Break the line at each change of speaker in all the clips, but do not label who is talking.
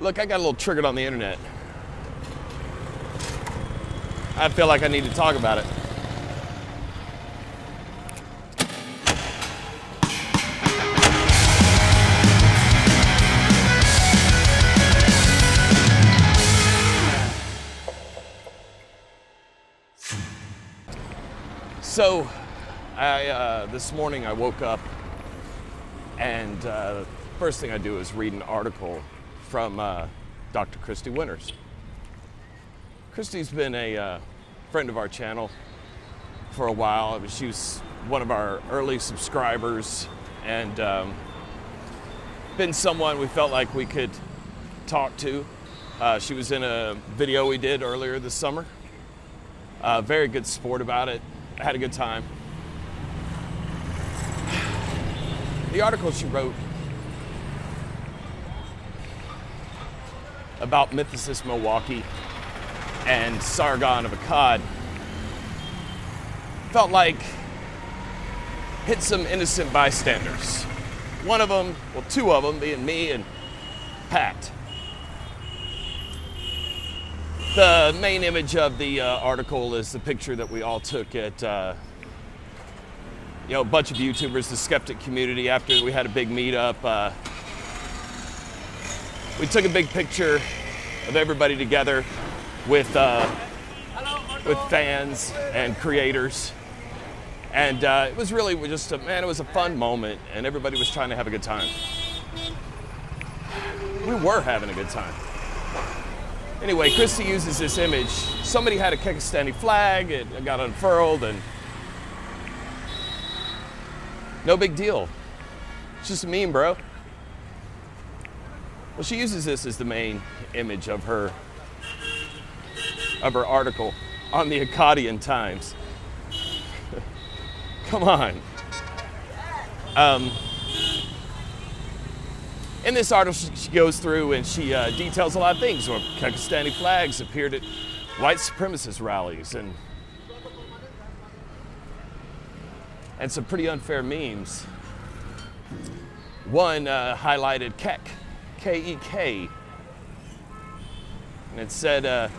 Look, I got a little triggered on the internet. I feel like I need to talk about it. So, this morning I woke up and first thing I do is read an article from Dr. Kristi Winters. Kristi's been a friend of our channel for a while. She was one of our early subscribers and been someone we felt like we could talk to. She was in a video we did earlier this summer. Very good sport about it. I had a good time. The article she wrote about Mythicist Milwaukee and Sargon of Akkad felt like hit some innocent bystanders. One of them, well, two of them being me and Pat. The main image of the article is the picture that we all took at a bunch of YouTubers, the skeptic community, after we had a big meetup. We took a big picture of everybody together with fans and creators. And it was really just it was a fun moment, and everybody was trying to have a good time. We were having a good time. Anyway, Kristi uses this image. Somebody had a Kekistani flag, it got unfurled, and no big deal. It's just a meme, bro. Well, she uses this as the main image of her article on the Akkadian Times. Come on. In this article, she goes through and she details a lot of things. Where Kekistani flags appeared at white supremacist rallies and some pretty unfair memes. One highlighted Kek, K-E-K, and it said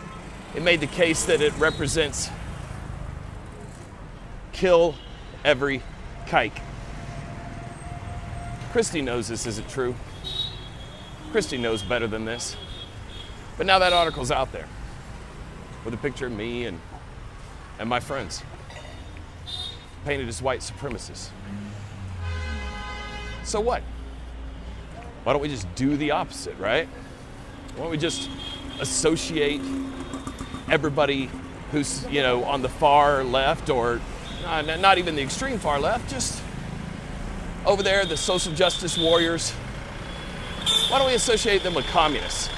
it made the case that it represents kill every kike. Kristi knows this isn't true. Kristi knows better than this. But now that article's out there with a picture of me and my friends painted as white supremacists. So what? Why don't we just do the opposite, right? Why don't we just associate everybody who's, on the far left, or not even the extreme far left, just over there, the social justice warriors. Why don't we associate them with communists?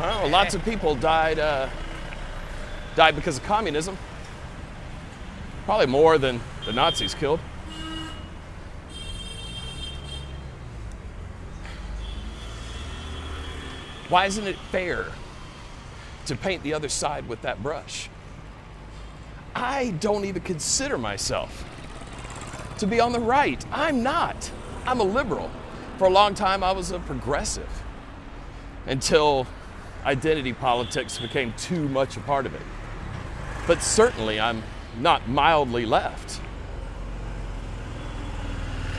Well, lots of people died because of communism. Probably more than the Nazis killed. Why isn't it fair to paint the other side with that brush? I don't even consider myself to be on the right. I'm not. I'm a liberal. For a long time, I was a progressive until identity politics became too much a part of it. But certainly, I'm not mildly left.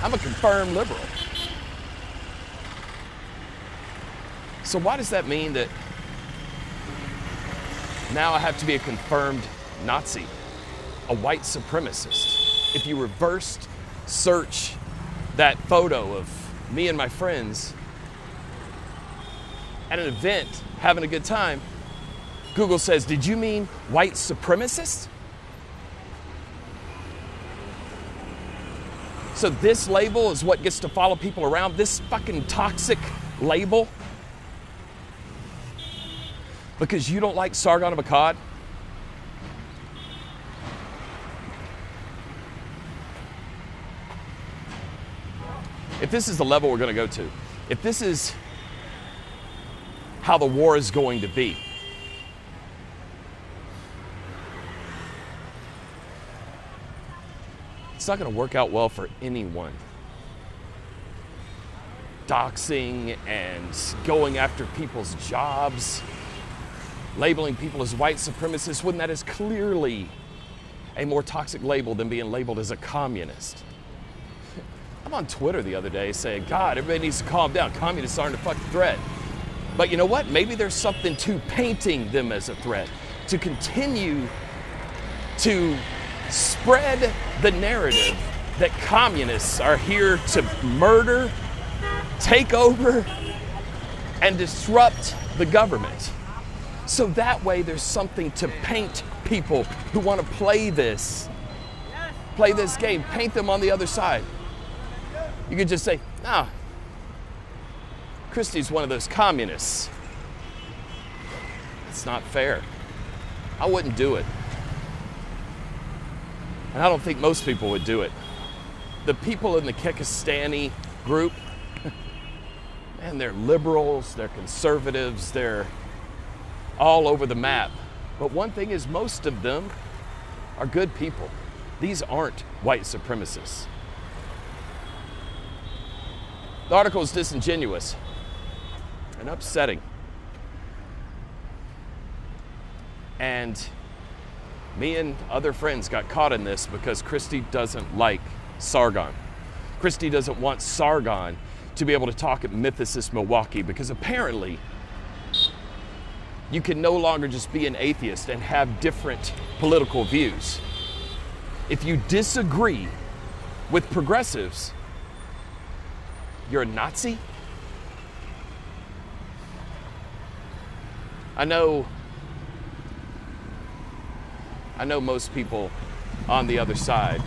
I'm a confirmed liberal. So why does that mean that now I have to be a confirmed Nazi, a white supremacist? If you reversed search that photo of me and my friends at an event having a good time, Google says, "Did you mean white supremacist?" So this label is what gets to follow people around, this fucking toxic label? Because you don't like Sargon of Akkad? If this is the level we're going to go to, if this is how the war is going to be, it's not going to work out well for anyone. doxing and going after people's jobs, labeling people as white supremacists, when that is clearly a more toxic label than being labeled as a communist. I'm on Twitter the other day saying, God, everybody needs to calm down. Communists aren't a fucking threat. But you know what? Maybe there's something to painting them as a threat, to continue to spread the narrative that communists are here to murder, take over, and disrupt the government. So that way there's something to paint people who want to play this game, paint them on the other side. You could just say, no, Kristi's one of those communists. It's not fair. I wouldn't do it. And I don't think most people would do it. The people in the Kekistani group, man, they're liberals, they're conservatives, they're all over the map. But one thing is, most of them are good people. These aren't white supremacists. The article is disingenuous and upsetting. And me and other friends got caught in this because Kristi doesn't like Sargon. Kristi doesn't want Sargon to be able to talk at Mythicist Milwaukee, because apparently you can no longer just be an atheist and have different political views. If you disagree with progressives, you're a Nazi? I know most people on the other side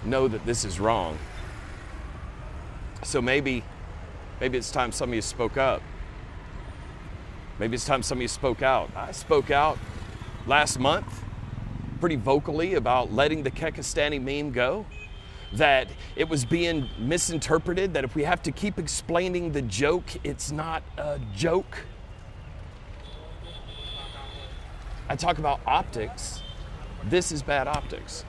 know that this is wrong. So maybe it's time some of you spoke up. Maybe it's time some of you spoke out. I spoke out last month pretty vocally about letting the Kekistani meme go, that it was being misinterpreted, that if we have to keep explaining the joke, it's not a joke. I talk about optics. This is bad optics.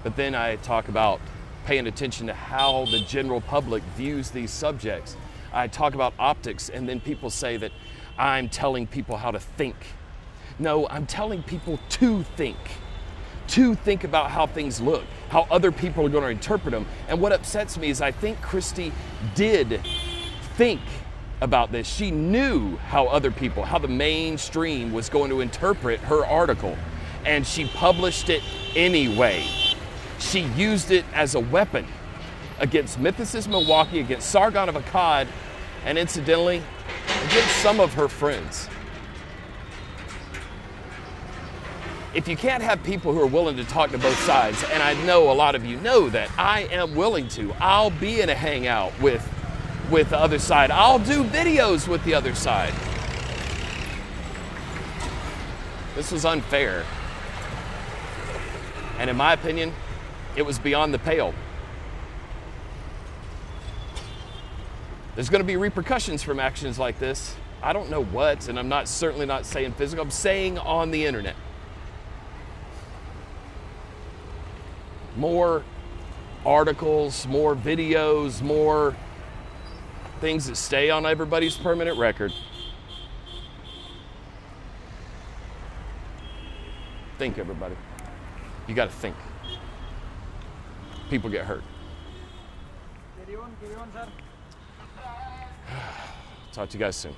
But then I talk about paying attention to how the general public views these subjects. I talk about optics, and then people say that I'm telling people how to think. No, I'm telling people to think about how things look, how other people are going to interpret them. And what upsets me is I think Kristi did think about this. She knew how other people, how the mainstream was going to interpret her article, and she published it anyway. She used it as a weapon against Mythicist Milwaukee, against Sargon of Akkad, and incidentally, against some of her friends. If you can't have people who are willing to talk to both sides, and I know a lot of you know that, I am willing to. I'll be in a hangout with the other side. I'll do videos with the other side. This was unfair. And in my opinion, it was beyond the pale. There's going to be repercussions from actions like this. I don't know what, and I'm certainly not saying physical, I'm saying on the internet. More articles, more videos, more things that stay on everybody's permanent record. Think, everybody. You got to think. People get hurt. Talk to you guys soon.